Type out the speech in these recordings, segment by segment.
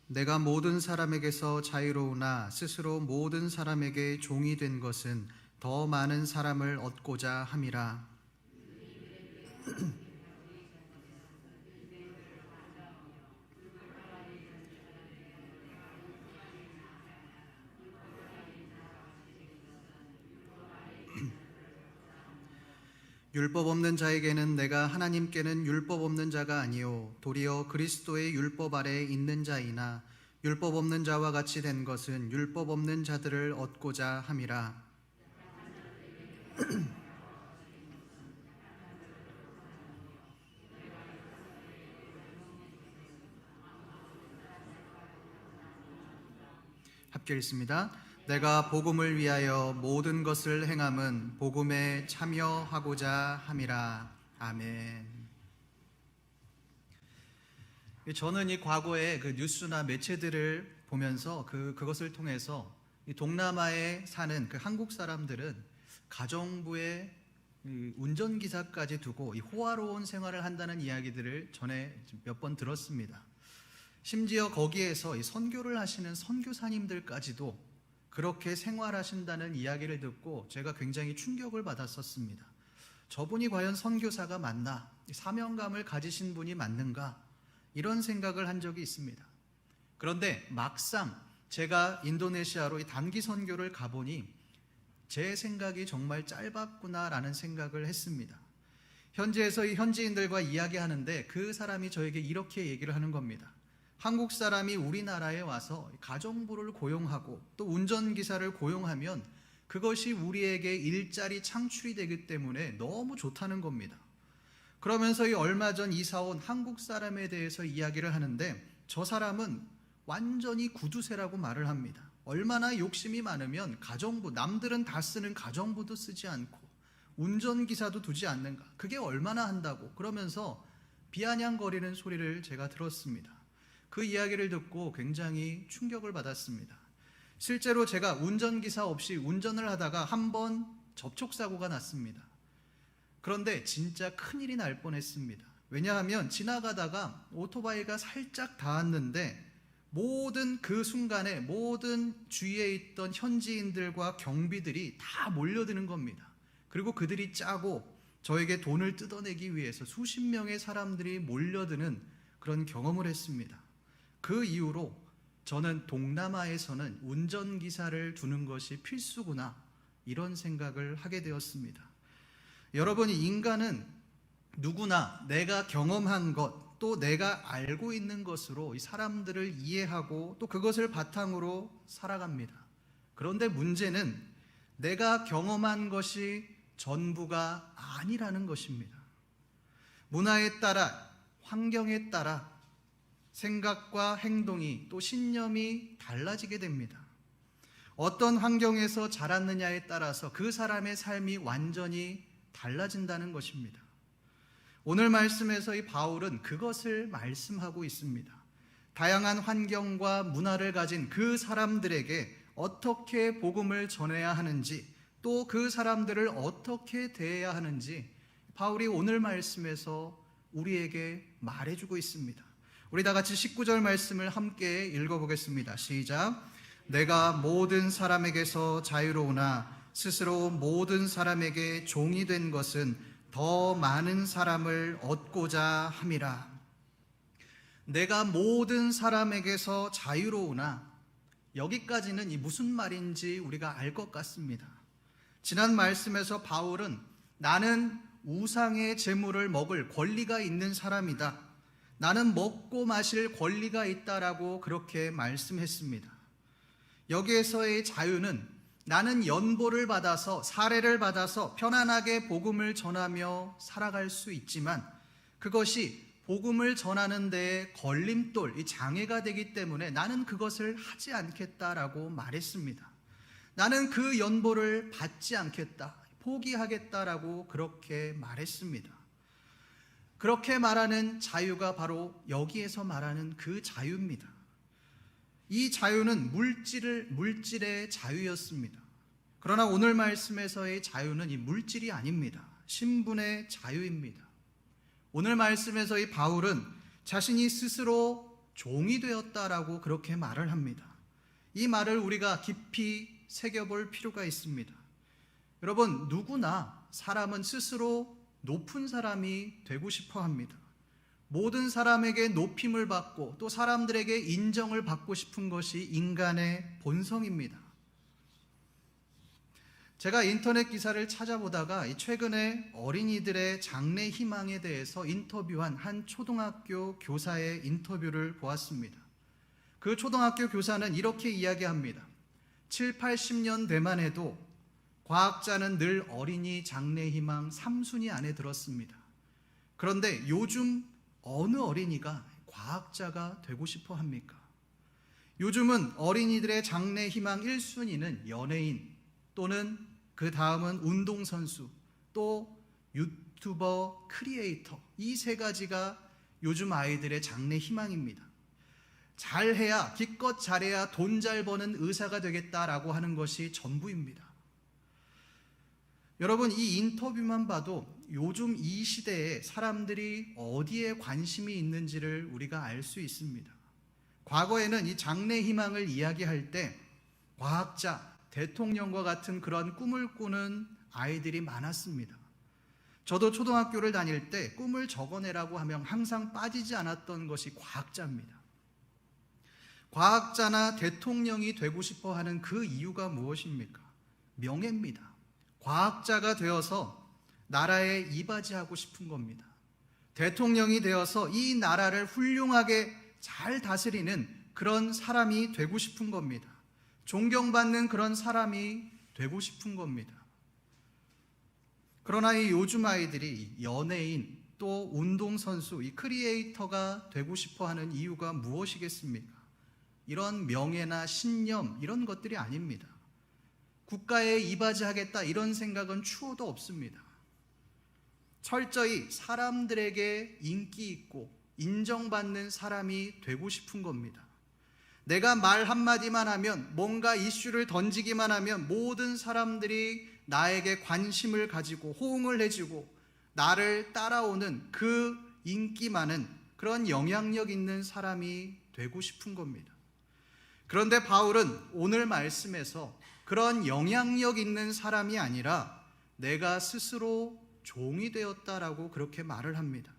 내가 모든 사람에게서 자유로우나 스스로 모든 사람에게 종이 된 것은 더 많은 사람을 얻고자 함이라. 율법 없는 자에게는 내가 하나님께는 율법 없는 자가 아니요 도리어 그리스도의 율법 아래에 있는 자이나 율법 없는 자와 같이 된 것은 율법 없는 자들을 얻고자 함이라. 함께 읽습니다. 내가 복음을 위하여 모든 것을 행함은 복음에 참여하고자 함이라. 아멘. 저는 이 과거에 그 뉴스나 매체들을 보면서 그것을 통해서 이 동남아에 사는 그 한국 사람들은 가정부에 운전기사까지 두고 이 호화로운 생활을 한다는 이야기들을 전에 몇 번 들었습니다. 심지어 거기에서 이 선교를 하시는 선교사님들까지도 그렇게 생활하신다는 이야기를 듣고 제가 굉장히 충격을 받았었습니다. 저분이 과연 선교사가 맞나? 사명감을 가지신 분이 맞는가? 이런 생각을 한 적이 있습니다. 그런데 막상 제가 인도네시아로 이 단기 선교를 가보니 제 생각이 정말 짧았구나라는 생각을 했습니다. 현지에서 이 현지인들과 이야기하는데 그 사람이 저에게 이렇게 얘기를 하는 겁니다. 한국 사람이 우리나라에 와서 가정부를 고용하고 또 운전기사를 고용하면 그것이 우리에게 일자리 창출이 되기 때문에 너무 좋다는 겁니다. 그러면서 이 얼마 전 이사 온 한국 사람에 대해서 이야기를 하는데 저 사람은 완전히 구두쇠라고 말을 합니다. 얼마나 욕심이 많으면 가정부, 남들은 다 쓰는 가정부도 쓰지 않고 운전기사도 두지 않는가. 그게 얼마나 한다고 그러면서 비아냥거리는 소리를 제가 들었습니다. 그 이야기를 듣고 굉장히 충격을 받았습니다. 실제로 제가 운전기사 없이 운전을 하다가 한 번 접촉사고가 났습니다. 그런데 진짜 큰일이 날 뻔했습니다. 왜냐하면 지나가다가 오토바이가 살짝 닿았는데 모든 그 순간에 모든 주위에 있던 현지인들과 경비들이 다 몰려드는 겁니다. 그리고 그들이 짜고 저에게 돈을 뜯어내기 위해서 수십 명의 사람들이 몰려드는 그런 경험을 했습니다. 그 이후로 저는 동남아에서는 운전기사를 두는 것이 필수구나 이런 생각을 하게 되었습니다. 여러분, 인간은 누구나 내가 경험한 것 또 내가 알고 있는 것으로 이 사람들을 이해하고 또 그것을 바탕으로 살아갑니다. 그런데 문제는 내가 경험한 것이 전부가 아니라는 것입니다. 문화에 따라 환경에 따라 생각과 행동이 또 신념이 달라지게 됩니다. 어떤 환경에서 자랐느냐에 따라서 그 사람의 삶이 완전히 달라진다는 것입니다. 오늘 말씀에서 이 바울은 그것을 말씀하고 있습니다. 다양한 환경과 문화를 가진 그 사람들에게 어떻게 복음을 전해야 하는지 또 그 사람들을 어떻게 대해야 하는지 바울이 오늘 말씀에서 우리에게 말해주고 있습니다. 우리 다 같이 19절 말씀을 함께 읽어보겠습니다. 시작. 내가 모든 사람에게서 자유로우나 스스로 모든 사람에게 종이 된 것은 더 많은 사람을 얻고자 함이라. 내가 모든 사람에게서 자유로우나 여기까지는 이 무슨 말인지 우리가 알 것 같습니다. 지난 말씀에서 바울은 나는 우상의 제물을 먹을 권리가 있는 사람이다. 나는 먹고 마실 권리가 있다라고 그렇게 말씀했습니다. 여기에서의 자유는 나는 연보를 받아서 사례를 받아서 편안하게 복음을 전하며 살아갈 수 있지만 그것이 복음을 전하는 데에 걸림돌, 이 장애가 되기 때문에 나는 그것을 하지 않겠다라고 말했습니다. 나는 그 연보를 받지 않겠다, 포기하겠다라고 그렇게 말했습니다. 그렇게 말하는 자유가 바로 여기에서 말하는 그 자유입니다. 이 자유는 물질의 자유였습니다. 그러나 오늘 말씀에서의 자유는 이 물질이 아닙니다. 신분의 자유입니다. 오늘 말씀에서 이 바울은 자신이 스스로 종이 되었다라고 그렇게 말을 합니다. 이 말을 우리가 깊이 새겨볼 필요가 있습니다. 여러분, 누구나 사람은 스스로 높은 사람이 되고 싶어 합니다. 모든 사람에게 높임을 받고 또 사람들에게 인정을 받고 싶은 것이 인간의 본성입니다. 제가 인터넷 기사를 찾아보다가 최근에 어린이들의 장래 희망에 대해서 인터뷰한 한 초등학교 교사의 인터뷰를 보았습니다. 그 초등학교 교사는 이렇게 이야기합니다. 7, 80년대만 해도 과학자는 늘 어린이 장래 희망 3순위 안에 들었습니다. 그런데 요즘 어느 어린이가 과학자가 되고 싶어 합니까? 요즘은 어린이들의 장래 희망 1순위는 연예인, 또는 그 다음은 운동선수, 또 유튜버, 크리에이터, 이 세 가지가 요즘 아이들의 장래 희망입니다. 잘해야, 기껏 잘해야 돈 잘 버는 의사가 되겠다라고 하는 것이 전부입니다. 여러분, 이 인터뷰만 봐도 요즘 이 시대에 사람들이 어디에 관심이 있는지를 우리가 알 수 있습니다. 과거에는 이 장래 희망을 이야기할 때 과학자, 대통령과 같은 그런 꿈을 꾸는 아이들이 많았습니다. 저도 초등학교를 다닐 때 꿈을 적어내라고 하면 항상 빠지지 않았던 것이 과학자입니다. 과학자나 대통령이 되고 싶어 하는 그 이유가 무엇입니까? 명예입니다. 과학자가 되어서 나라에 이바지하고 싶은 겁니다. 대통령이 되어서 이 나라를 훌륭하게 잘 다스리는 그런 사람이 되고 싶은 겁니다. 존경받는 그런 사람이 되고 싶은 겁니다. 그러나 이 요즘 아이들이 연예인, 또 운동선수, 이 크리에이터가 되고 싶어 하는 이유가 무엇이겠습니까? 이런 명예나 신념, 이런 것들이 아닙니다. 국가에 이바지하겠다 이런 생각은 추호도 없습니다. 철저히 사람들에게 인기 있고 인정받는 사람이 되고 싶은 겁니다. 내가 말 한마디만 하면, 뭔가 이슈를 던지기만 하면 모든 사람들이 나에게 관심을 가지고 호응을 해주고 나를 따라오는 그 인기 많은 그런 영향력 있는 사람이 되고 싶은 겁니다. 그런데 바울은 오늘 말씀에서 그런 영향력 있는 사람이 아니라 내가 스스로 종이 되었다라고 그렇게 말을 합니다.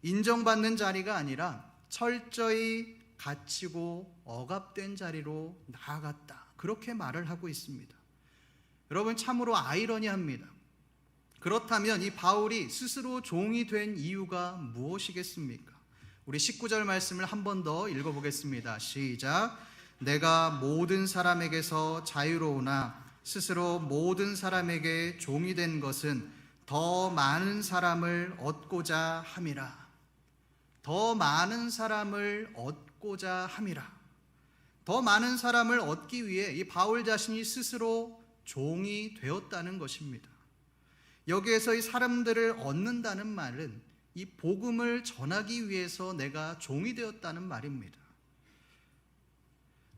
인정받는 자리가 아니라 철저히 갇히고 억압된 자리로 나아갔다, 그렇게 말을 하고 있습니다. 여러분, 참으로 아이러니합니다. 그렇다면 이 바울이 스스로 종이 된 이유가 무엇이겠습니까? 우리 19절 말씀을 한 번 더 읽어보겠습니다. 시작. 내가 모든 사람에게서 자유로우나 스스로 모든 사람에게 종이 된 것은 더 많은 사람을 얻고자 함이라. 더 많은 사람을 얻고자 함이라. 더 많은 사람을 얻기 위해 이 바울 자신이 스스로 종이 되었다는 것입니다. 여기에서 이 사람들을 얻는다는 말은 이 복음을 전하기 위해서 내가 종이 되었다는 말입니다.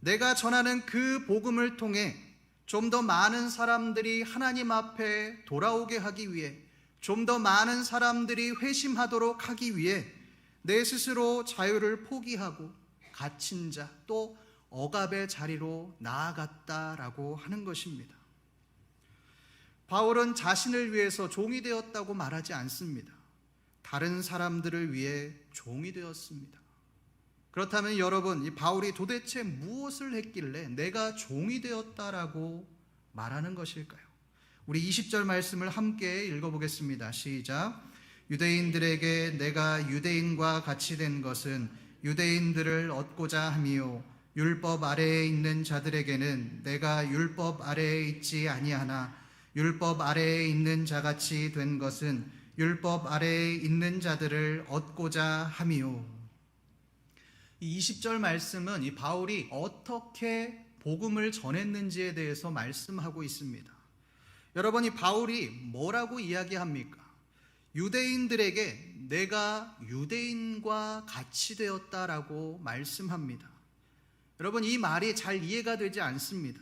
내가 전하는 그 복음을 통해 좀 더 많은 사람들이 하나님 앞에 돌아오게 하기 위해, 좀 더 많은 사람들이 회심하도록 하기 위해 내 스스로 자유를 포기하고 갇힌 자, 또 억압의 자리로 나아갔다라고 하는 것입니다. 바울은 자신을 위해서 종이 되었다고 말하지 않습니다. 다른 사람들을 위해 종이 되었습니다. 그렇다면 여러분, 이 바울이 도대체 무엇을 했길래 내가 종이 되었다라고 말하는 것일까요? 우리 20절 말씀을 함께 읽어보겠습니다. 시작. 유대인들에게 내가 유대인과 같이 된 것은 유대인들을 얻고자 함이요, 율법 아래에 있는 자들에게는 내가 율법 아래에 있지 아니하나 율법 아래에 있는 자같이 된 것은 율법 아래에 있는 자들을 얻고자 함이요. 이 20절 말씀은 이 바울이 어떻게 복음을 전했는지에 대해서 말씀하고 있습니다. 여러분, 이 바울이 뭐라고 이야기합니까? 유대인들에게 내가 유대인과 같이 되었다라고 말씀합니다. 여러분, 이 말이 잘 이해가 되지 않습니다.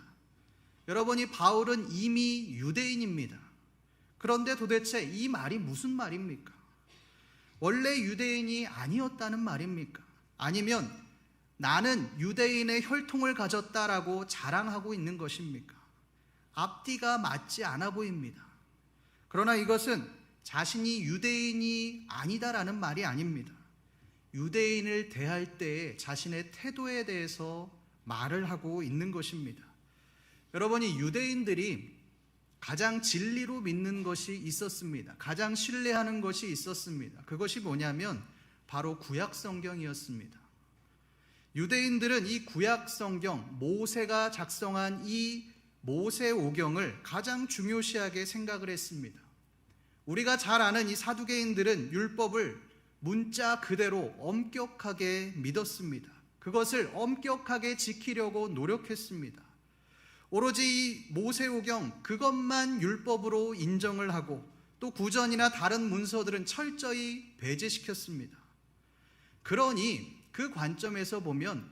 여러분, 이 바울은 이미 유대인입니다. 그런데 도대체 이 말이 무슨 말입니까? 원래 유대인이 아니었다는 말입니까? 아니면 나는 유대인의 혈통을 가졌다라고 자랑하고 있는 것입니까? 앞뒤가 맞지 않아 보입니다. 그러나 이것은 자신이 유대인이 아니다라는 말이 아닙니다. 유대인을 대할 때 자신의 태도에 대해서 말을 하고 있는 것입니다. 여러분이 유대인들이 가장 진리로 믿는 것이 있었습니다. 가장 신뢰하는 것이 있었습니다. 그것이 뭐냐면 바로 구약 성경이었습니다. 유대인들은 이 구약 성경, 모세가 작성한 이 모세오경을 가장 중요시하게 생각을 했습니다. 우리가 잘 아는 이 사두개인들은 율법을 문자 그대로 엄격하게 믿었습니다. 그것을 엄격하게 지키려고 노력했습니다. 오로지 이 모세오경 그것만 율법으로 인정을 하고 또 구전이나 다른 문서들은 철저히 배제시켰습니다. 그러니 그 관점에서 보면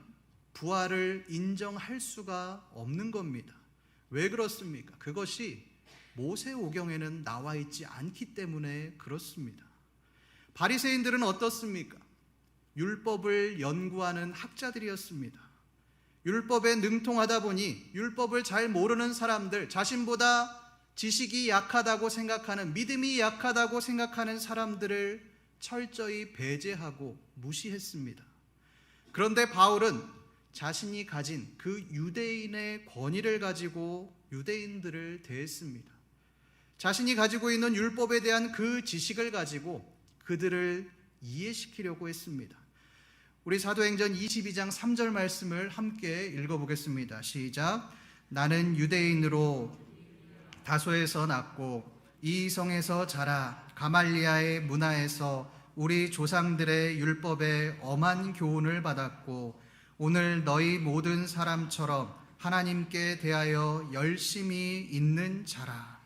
부활을 인정할 수가 없는 겁니다. 왜 그렇습니까? 그것이 모세오경에는 나와 있지 않기 때문에 그렇습니다. 바리새인들은 어떻습니까? 율법을 연구하는 학자들이었습니다. 율법에 능통하다 보니 율법을 잘 모르는 사람들, 자신보다 지식이 약하다고 생각하는, 믿음이 약하다고 생각하는 사람들을 철저히 배제하고 무시했습니다. 그런데 바울은 자신이 가진 그 유대인의 권위를 가지고 유대인들을 대했습니다. 자신이 가지고 있는 율법에 대한 그 지식을 가지고 그들을 이해시키려고 했습니다. 우리 사도행전 22장 3절 말씀을 함께 읽어보겠습니다. 시작. 나는 유대인으로 다소에서 났고 이 성에서 자라 가말리아의 문화에서 우리 조상들의 율법에 엄한 교훈을 받았고 오늘 너희 모든 사람처럼 하나님께 대하여 열심히 있는 자라.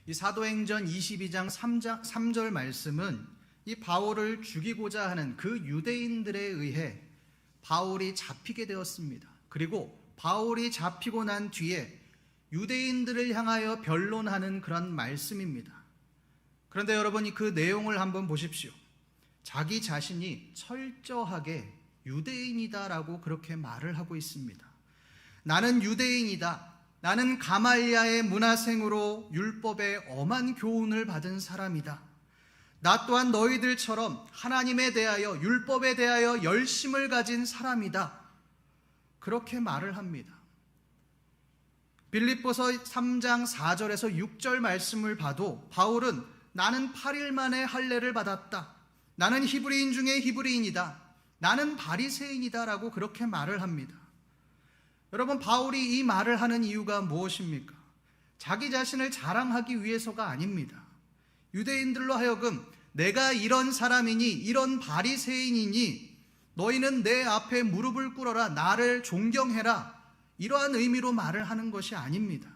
이 사도행전 22장 3절 말씀은 이 바울을 죽이고자 하는 그 유대인들에 의해 바울이 잡히게 되었습니다. 그리고 바울이 잡히고 난 뒤에 유대인들을 향하여 변론하는 그런 말씀입니다. 그런데 여러분이 그 내용을 한번 보십시오. 자기 자신이 철저하게 유대인이다라고 그렇게 말을 하고 있습니다. 나는 유대인이다. 나는 가말리아의 문화생으로 율법의 엄한 교훈을 받은 사람이다. 나 또한 너희들처럼 하나님에 대하여 율법에 대하여 열심을 가진 사람이다. 그렇게 말을 합니다. 빌립보서 3장 4절에서 6절 말씀을 봐도 바울은 나는 8일 만에 할례를 받았다. 나는 히브리인 중에 히브리인이다. 나는 바리새인이다 라고 그렇게 말을 합니다. 여러분, 바울이 이 말을 하는 이유가 무엇입니까? 자기 자신을 자랑하기 위해서가 아닙니다. 유대인들로 하여금 내가 이런 사람이니 이런 바리새인이니 너희는 내 앞에 무릎을 꿇어라, 나를 존경해라, 이러한 의미로 말을 하는 것이 아닙니다.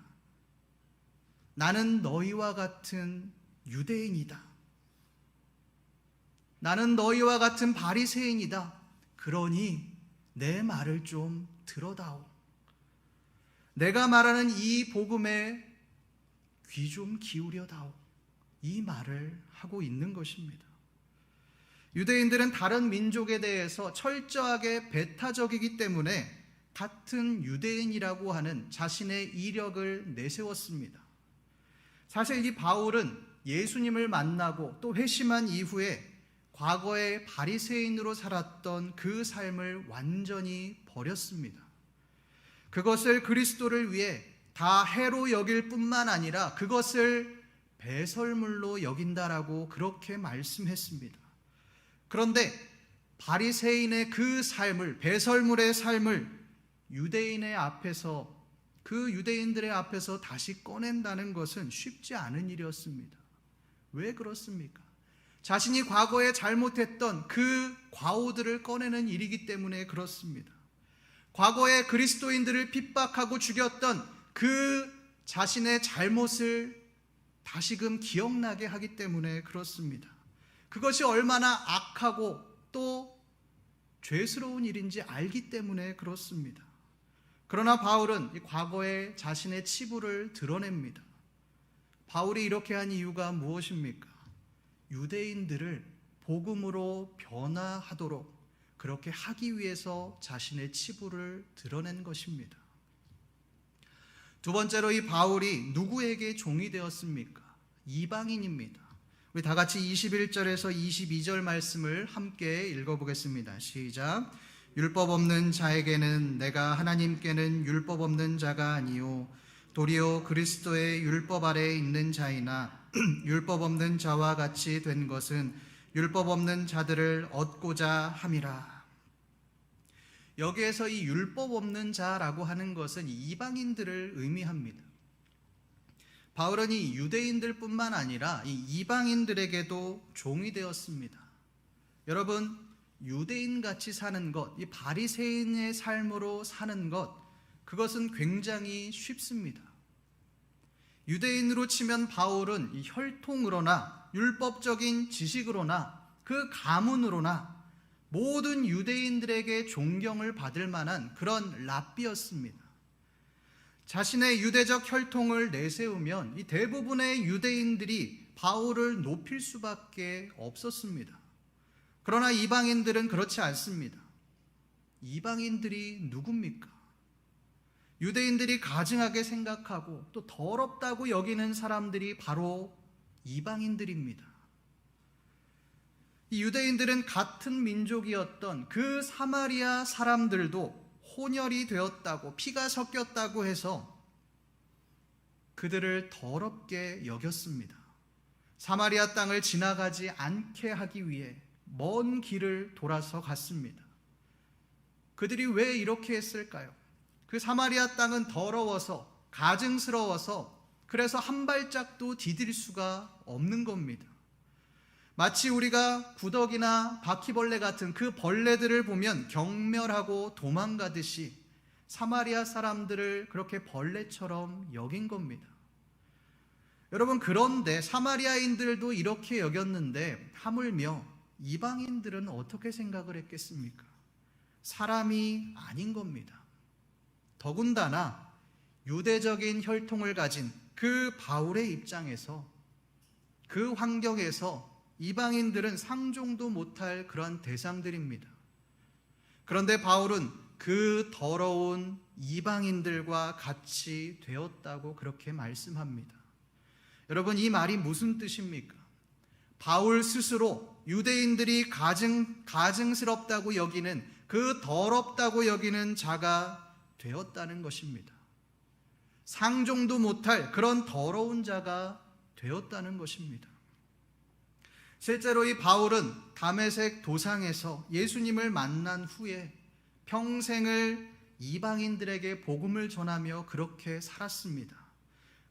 나는 너희와 같은 유대인이다. 나는 너희와 같은 바리새인이다. 그러니 내 말을 좀 들어다오. 내가 말하는 이 복음에 귀 좀 기울여다오. 이 말을 하고 있는 것입니다. 유대인들은 다른 민족에 대해서 철저하게 배타적이기 때문에 같은 유대인이라고 하는 자신의 이력을 내세웠습니다. 사실 이 바울은 예수님을 만나고 또 회심한 이후에 과거에 바리새인으로 살았던 그 삶을 완전히 버렸습니다. 그것을 그리스도를 위해 다 해로 여길 뿐만 아니라 그것을 배설물로 여긴다라고 그렇게 말씀했습니다. 그런데 바리새인의 그 삶을, 배설물의 삶을 유대인의 앞에서, 그 유대인들의 앞에서 다시 꺼낸다는 것은 쉽지 않은 일이었습니다. 왜 그렇습니까? 자신이 과거에 잘못했던 그 과오들을 꺼내는 일이기 때문에 그렇습니다. 과거에 그리스도인들을 핍박하고 죽였던 그 자신의 잘못을 다시금 기억나게 하기 때문에 그렇습니다. 그것이 얼마나 악하고 또 죄스러운 일인지 알기 때문에 그렇습니다. 그러나 바울은 이 과거에 자신의 치부를 드러냅니다. 바울이 이렇게 한 이유가 무엇입니까? 유대인들을 복음으로 변화하도록, 그렇게 하기 위해서 자신의 치부를 드러낸 것입니다. 두 번째로 이 바울이 누구에게 종이 되었습니까? 이방인입니다. 우리 다 같이 21절에서 22절 말씀을 함께 읽어보겠습니다. 시작. 율법 없는 자에게는 내가 하나님께는 율법 없는 자가 아니요 도리어 그리스도의 율법 아래에 있는 자이나 율법 없는 자와 같이 된 것은 율법 없는 자들을 얻고자 함이라. 여기에서 이 율법 없는 자라고 하는 것은 이방인들을 의미합니다. 바울은 이 유대인들뿐만 아니라 이 이방인들에게도 종이 되었습니다. 여러분, 유대인같이 사는 것, 이 바리새인의 삶으로 사는 것, 그것은 굉장히 쉽습니다. 유대인으로 치면 바울은 이 혈통으로나 율법적인 지식으로나 그 가문으로나 모든 유대인들에게 존경을 받을 만한 그런 랍비였습니다. 자신의 유대적 혈통을 내세우면 이 대부분의 유대인들이 바울을 높일 수밖에 없었습니다. 그러나 이방인들은 그렇지 않습니다. 이방인들이 누굽니까? 유대인들이 가증하게 생각하고 또 더럽다고 여기는 사람들이 바로 이방인들입니다. 이 유대인들은 같은 민족이었던 그 사마리아 사람들도 혼혈이 되었다고, 피가 섞였다고 해서 그들을 더럽게 여겼습니다. 사마리아 땅을 지나가지 않게 하기 위해 먼 길을 돌아서 갔습니다. 그들이 왜 이렇게 했을까요? 그 사마리아 땅은 더러워서, 가증스러워서, 그래서 한 발짝도 디딜 수가 없는 겁니다. 마치 우리가 구더기나 바퀴벌레 같은 그 벌레들을 보면 경멸하고 도망가듯이 사마리아 사람들을 그렇게 벌레처럼 여긴 겁니다. 여러분, 그런데 사마리아인들도 이렇게 여겼는데 하물며 이방인들은 어떻게 생각을 했겠습니까? 사람이 아닌 겁니다. 더군다나 유대적인 혈통을 가진 그 바울의 입장에서, 그 환경에서 이방인들은 상종도 못할 그런 대상들입니다. 그런데 바울은 그 더러운 이방인들과 같이 되었다고 그렇게 말씀합니다. 여러분, 이 말이 무슨 뜻입니까? 바울 스스로 유대인들이 가증스럽다고 여기는, 그 더럽다고 여기는 자가 되었다는 것입니다. 상종도 못할 그런 더러운 자가 되었다는 것입니다. 실제로 이 바울은 다메섹 도상에서 예수님을 만난 후에 평생을 이방인들에게 복음을 전하며 그렇게 살았습니다.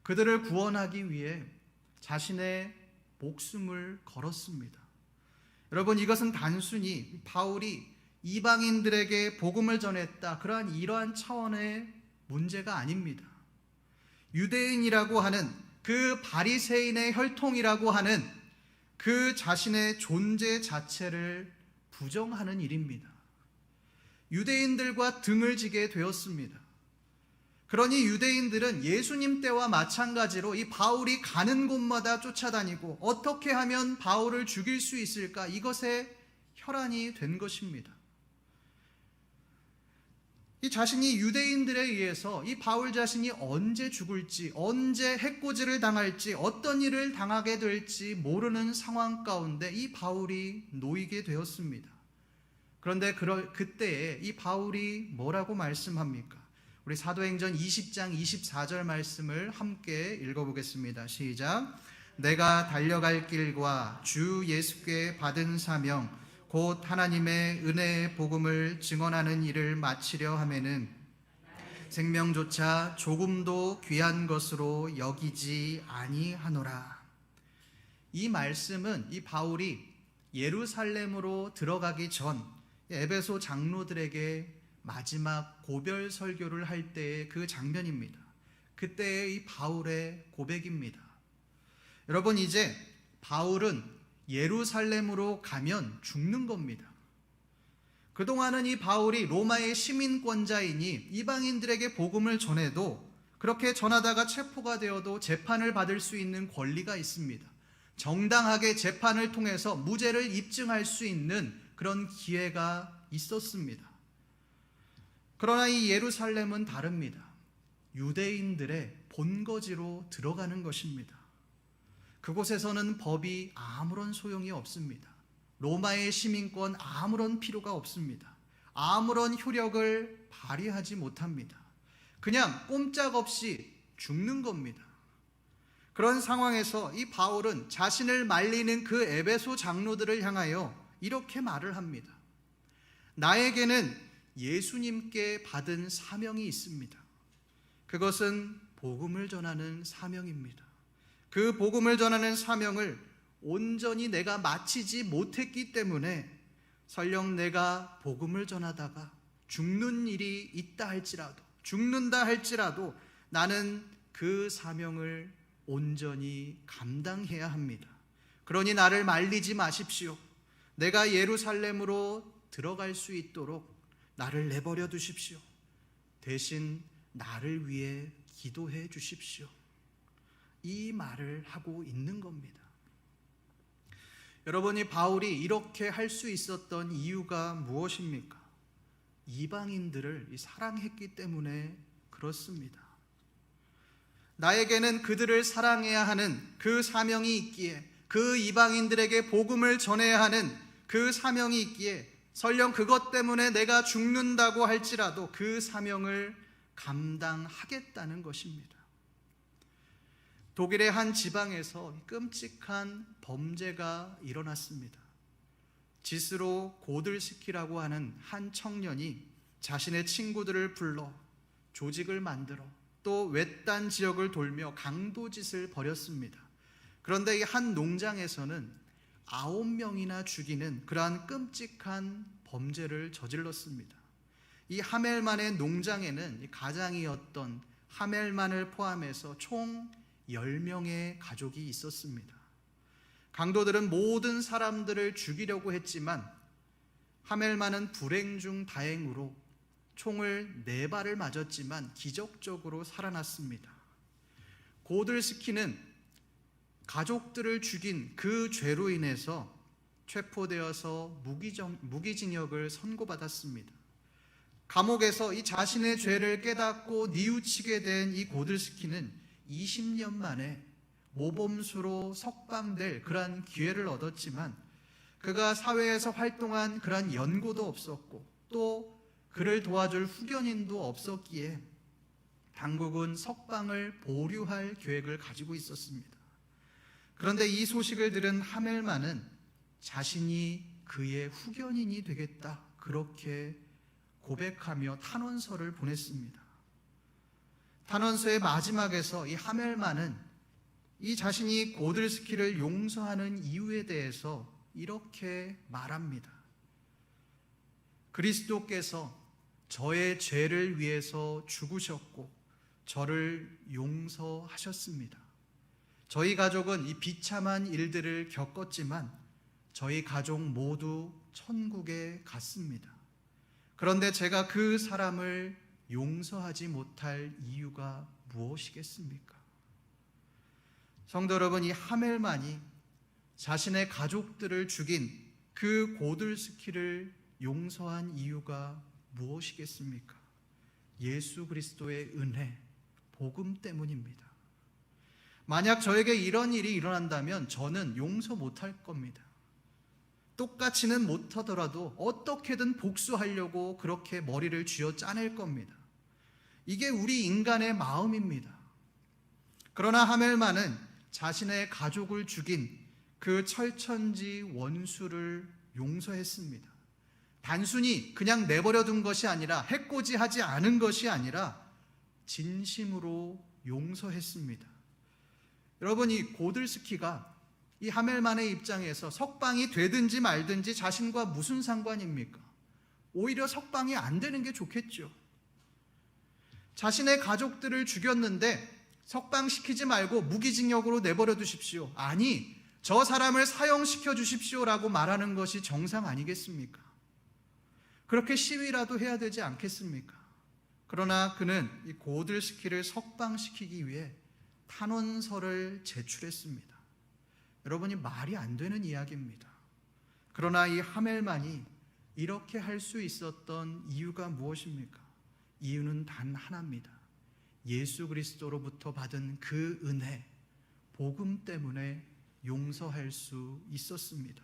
그들을 구원하기 위해 자신의 목숨을 걸었습니다. 여러분, 이것은 단순히 바울이 이방인들에게 복음을 전했다, 그러한 이러한 차원의 문제가 아닙니다. 유대인이라고 하는 그 바리새인의 혈통이라고 하는 그 자신의 존재 자체를 부정하는 일입니다. 유대인들과 등을 지게 되었습니다. 그러니 유대인들은 예수님 때와 마찬가지로 이 바울이 가는 곳마다 쫓아다니고 어떻게 하면 바울을 죽일 수 있을까, 이것에 혈안이 된 것입니다. 이 자신이 유대인들에 의해서 이 바울 자신이 언제 죽을지, 언제 해코지를 당할지, 어떤 일을 당하게 될지 모르는 상황 가운데 이 바울이 놓이게 되었습니다. 그런데 그때에 이 바울이 뭐라고 말씀합니까? 우리 사도행전 20장 24절 말씀을 함께 읽어보겠습니다. 시작. 내가 달려갈 길과 주 예수께 받은 사명 곧 하나님의 은혜의 복음을 증언하는 일을 마치려 하면은 생명조차 조금도 귀한 것으로 여기지 아니하노라. 이 말씀은 이 바울이 예루살렘으로 들어가기 전 에베소 장로들에게 마지막 고별 설교를 할 때의 그 장면입니다. 그때의 이 바울의 고백입니다. 여러분, 이제 바울은 예루살렘으로 가면 죽는 겁니다. 그동안은 이 바울이 로마의 시민권자이니 이방인들에게 복음을 전해도, 그렇게 전하다가 체포가 되어도 재판을 받을 수 있는 권리가 있습니다. 정당하게 재판을 통해서 무죄를 입증할 수 있는 그런 기회가 있었습니다. 그러나 이 예루살렘은 다릅니다. 유대인들의 본거지로 들어가는 것입니다. 그곳에서는 법이 아무런 소용이 없습니다. 로마의 시민권 아무런 필요가 없습니다. 아무런 효력을 발휘하지 못합니다. 그냥 꼼짝없이 죽는 겁니다. 그런 상황에서 이 바울은 자신을 말리는 그 에베소 장로들을 향하여 이렇게 말을 합니다. 나에게는 예수님께 받은 사명이 있습니다. 그것은 복음을 전하는 사명입니다. 그 복음을 전하는 사명을 온전히 내가 마치지 못했기 때문에 설령 내가 복음을 전하다가 죽는 일이 있다 할지라도, 죽는다 할지라도 나는 그 사명을 온전히 감당해야 합니다. 그러니 나를 말리지 마십시오. 내가 예루살렘으로 들어갈 수 있도록 나를 내버려 두십시오. 대신 나를 위해 기도해 주십시오. 이 말을 하고 있는 겁니다. 여러분이 바울이 이렇게 할 수 있었던 이유가 무엇입니까? 이방인들을 사랑했기 때문에 그렇습니다. 나에게는 그들을 사랑해야 하는 그 사명이 있기에, 그 이방인들에게 복음을 전해야 하는 그 사명이 있기에 설령 그것 때문에 내가 죽는다고 할지라도 그 사명을 감당하겠다는 것입니다. 독일의 한 지방에서 끔찍한 범죄가 일어났습니다. 지스로 고들스키라고 하는 한 청년이 자신의 친구들을 불러 조직을 만들어 또 외딴 지역을 돌며 강도짓을 벌였습니다. 그런데 이 한 농장에서는 9명이나 죽이는 그러한 끔찍한 범죄를 저질렀습니다. 이 하멜만의 농장에는 가장이었던 하멜만을 포함해서 총 10명의 가족이 있었습니다. 강도들은 모든 사람들을 죽이려고 했지만 하멜만은 불행 중 다행으로 총을 4발을 맞았지만 기적적으로 살아났습니다. 고들스키는 가족들을 죽인 그 죄로 인해서 체포되어서 무기징역을 선고받았습니다. 감옥에서 이 자신의 죄를 깨닫고 뉘우치게 된 이 고들스키는 20년 만에 모범수로 석방될 그러한 기회를 얻었지만 그가 사회에서 활동한 그러한 연고도 없었고 또 그를 도와줄 후견인도 없었기에 당국은 석방을 보류할 계획을 가지고 있었습니다. 그런데 이 소식을 들은 하멜만은 자신이 그의 후견인이 되겠다 그렇게 고백하며 탄원서를 보냈습니다. 탄원서의 마지막에서 이 하멜만은 이 자신이 고들스키를 용서하는 이유에 대해서 이렇게 말합니다. 그리스도께서 저의 죄를 위해서 죽으셨고 저를 용서하셨습니다. 저희 가족은 이 비참한 일들을 겪었지만 저희 가족 모두 천국에 갔습니다. 그런데 제가 그 사람을 용서하지 못할 이유가 무엇이겠습니까? 성도 여러분, 이 하멜만이 자신의 가족들을 죽인 그 고들스키를 용서한 이유가 무엇이겠습니까? 예수 그리스도의 은혜, 복음 때문입니다. 만약 저에게 이런 일이 일어난다면 저는 용서 못할 겁니다. 똑같이는 못하더라도 어떻게든 복수하려고 그렇게 머리를 쥐어 짜낼 겁니다. 이게 우리 인간의 마음입니다. 그러나 하멜만은 자신의 가족을 죽인 그 철천지 원수를 용서했습니다. 단순히 그냥 내버려둔 것이 아니라 해코지하지 않은 것이 아니라 진심으로 용서했습니다. 여러분, 이 고들스키가 이 하멜만의 입장에서 석방이 되든지 말든지 자신과 무슨 상관입니까? 오히려 석방이 안 되는 게 좋겠죠. 자신의 가족들을 죽였는데 석방시키지 말고 무기징역으로 내버려 두십시오. 아니, 저 사람을 사형시켜 주십시오라고 말하는 것이 정상 아니겠습니까? 그렇게 시위라도 해야 되지 않겠습니까? 그러나 그는 이 고들스키를 석방시키기 위해 탄원서를 제출했습니다. 여러분이 말이 안 되는 이야기입니다. 그러나 이 하멜만이 이렇게 할 수 있었던 이유가 무엇입니까? 이유는 단 하나입니다. 예수 그리스도로부터 받은 그 은혜, 복음 때문에 용서할 수 있었습니다.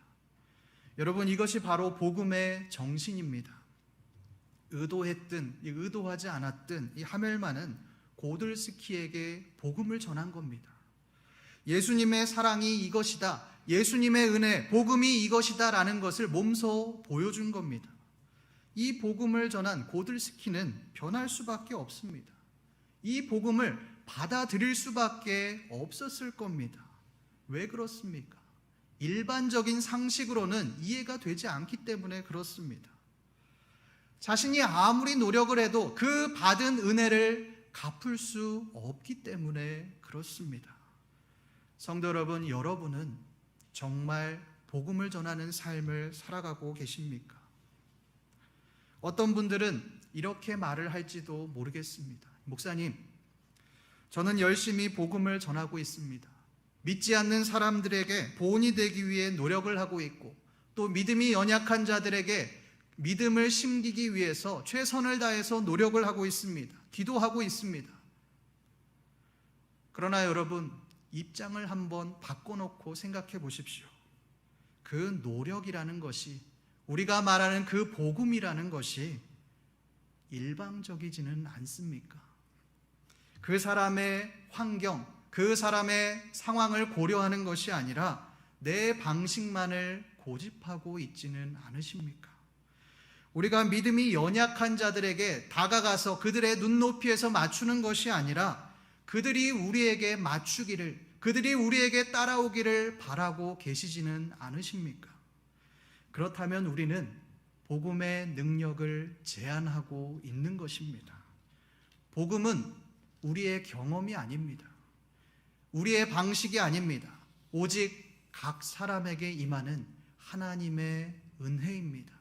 여러분, 이것이 바로 복음의 정신입니다. 의도했든 의도하지 않았든 이 하멜만은 고들스키에게 복음을 전한 겁니다. 예수님의 사랑이 이것이다, 예수님의 은혜, 복음이 이것이다 라는 것을 몸소 보여준 겁니다. 이 복음을 전한 고들스키는 변할 수밖에 없습니다. 이 복음을 받아들일 수밖에 없었을 겁니다. 왜 그렇습니까? 일반적인 상식으로는 이해가 되지 않기 때문에 그렇습니다. 자신이 아무리 노력을 해도 그 받은 은혜를 갚을 수 없기 때문에 그렇습니다. 성도 여러분, 여러분은 정말 복음을 전하는 삶을 살아가고 계십니까? 어떤 분들은 이렇게 말을 할지도 모르겠습니다. 목사님, 저는 열심히 복음을 전하고 있습니다. 믿지 않는 사람들에게 보온이 되기 위해 노력을 하고 있고, 또 믿음이 연약한 자들에게 믿음을 심기기 위해서 최선을 다해서 노력을 하고 있습니다. 기도하고 있습니다. 그러나 여러분, 입장을 한번 바꿔놓고 생각해 보십시오. 그 노력이라는 것이, 우리가 말하는 그 복음이라는 것이 일방적이지는 않습니까? 그 사람의 환경, 그 사람의 상황을 고려하는 것이 아니라 내 방식만을 고집하고 있지는 않으십니까? 우리가 믿음이 연약한 자들에게 다가가서 그들의 눈높이에서 맞추는 것이 아니라 그들이 우리에게 맞추기를, 그들이 우리에게 따라오기를 바라고 계시지는 않으십니까? 그렇다면 우리는 복음의 능력을 제한하고 있는 것입니다. 복음은 우리의 경험이 아닙니다. 우리의 방식이 아닙니다. 오직 각 사람에게 임하는 하나님의 은혜입니다.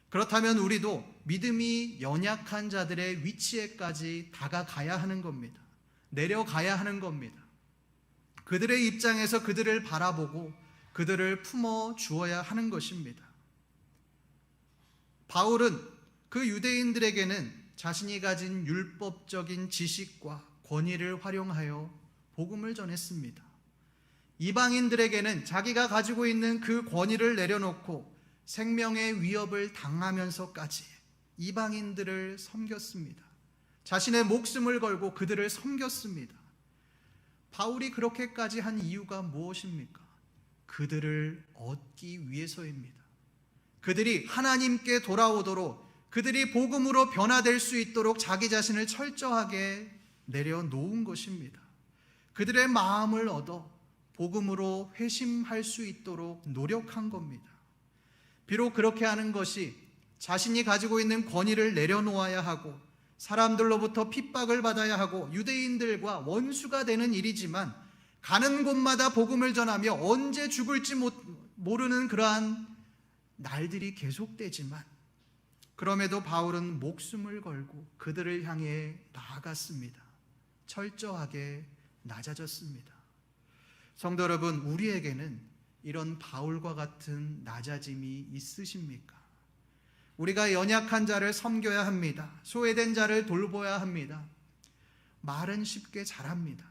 그렇다면 우리도 믿음이 연약한 자들의 위치에까지 다가가야 하는 겁니다. 내려가야 하는 겁니다. 그들의 입장에서 그들을 바라보고 그들을 품어 주어야 하는 것입니다. 바울은 그 유대인들에게는 자신이 가진 율법적인 지식과 권위를 활용하여 복음을 전했습니다. 이방인들에게는 자기가 가지고 있는 그 권위를 내려놓고 생명의 위협을 당하면서까지 이방인들을 섬겼습니다. 자신의 목숨을 걸고 그들을 섬겼습니다. 바울이 그렇게까지 한 이유가 무엇입니까? 그들을 얻기 위해서입니다. 그들이 하나님께 돌아오도록, 그들이 복음으로 변화될 수 있도록 자기 자신을 철저하게 내려놓은 것입니다. 그들의 마음을 얻어 복음으로 회심할 수 있도록 노력한 겁니다. 비록 그렇게 하는 것이 자신이 가지고 있는 권위를 내려놓아야 하고 사람들로부터 핍박을 받아야 하고 유대인들과 원수가 되는 일이지만, 가는 곳마다 복음을 전하며 언제 죽을지 모르는 그러한 날들이 계속되지만, 그럼에도 바울은 목숨을 걸고 그들을 향해 나아갔습니다. 철저하게 낮아졌습니다. 성도 여러분, 우리에게는 이런 바울과 같은 낮아짐이 있으십니까? 우리가 연약한 자를 섬겨야 합니다. 소외된 자를 돌보아야 합니다. 말은 쉽게 잘합니다.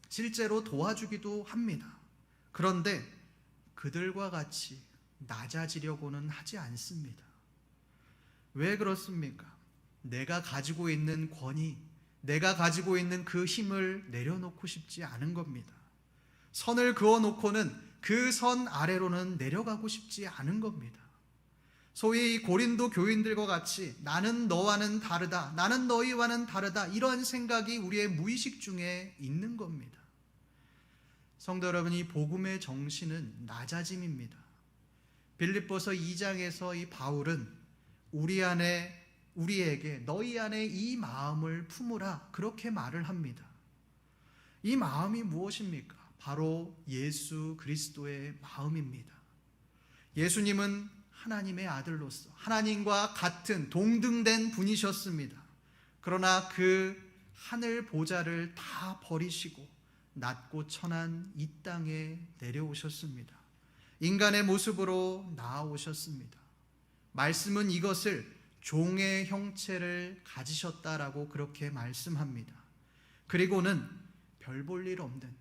실제로 도와주기도 합니다. 그런데 그들과 같이 낮아지려고는 하지 않습니다. 왜 그렇습니까? 내가 가지고 있는 권위, 내가 가지고 있는 그 힘을 내려놓고 싶지 않은 겁니다. 선을 그어놓고는 그 선 아래로는 내려가고 싶지 않은 겁니다. 소위 고린도 교인들과 같이 나는 너와는 다르다, 나는 너희와는 다르다, 이런 생각이 우리의 무의식 중에 있는 겁니다. 성도 여러분, 이 복음의 정신은 낮아짐입니다. 빌립보서 2장에서 이 바울은 우리에게 너희 안에 이 마음을 품으라, 그렇게 말을 합니다. 이 마음이 무엇입니까? 바로 예수 그리스도의 마음입니다. 예수님은 하나님의 아들로서 하나님과 같은 동등된 분이셨습니다. 그러나 그 하늘 보좌를 다 버리시고 낮고 천한 이 땅에 내려오셨습니다. 인간의 모습으로 나아오셨습니다. 말씀은 이것을 종의 형체를 가지셨다라고 그렇게 말씀합니다. 그리고는 별 볼 일 없는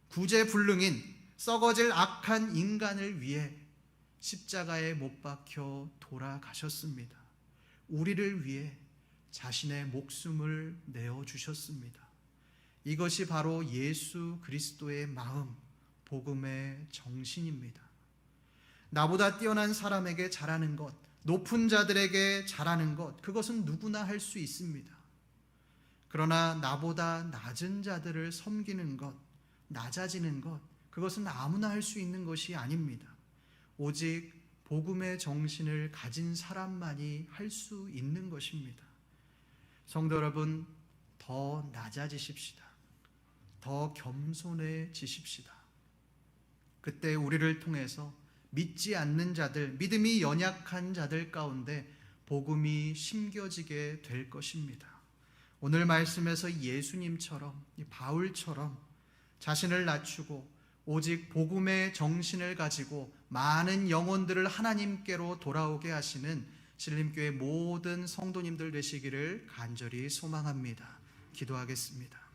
구제불능인 썩어질 악한 인간을 위해 십자가에 못 박혀 돌아가셨습니다. 우리를 위해 자신의 목숨을 내어주셨습니다. 이것이 바로 예수 그리스도의 마음, 복음의 정신입니다. 나보다 뛰어난 사람에게 잘하는 것, 높은 자들에게 잘하는 것, 그것은 누구나 할 수 있습니다. 그러나 나보다 낮은 자들을 섬기는 것, 낮아지는 것, 그것은 아무나 할 수 있는 것이 아닙니다. 오직 복음의 정신을 가진 사람만이 할 수 있는 것입니다. 성도 여러분, 더 낮아지십시다. 더 겸손해지십시다. 그때 우리를 통해서 믿지 않는 자들, 믿음이 연약한 자들 가운데 복음이 심겨지게 될 것입니다. 오늘 말씀에서 예수님처럼, 바울처럼 자신을 낮추고 오직 복음의 정신을 가지고 많은 영혼들을 하나님께로 돌아오게 하시는 신림교회 모든 성도님들 되시기를 간절히 소망합니다. 기도하겠습니다.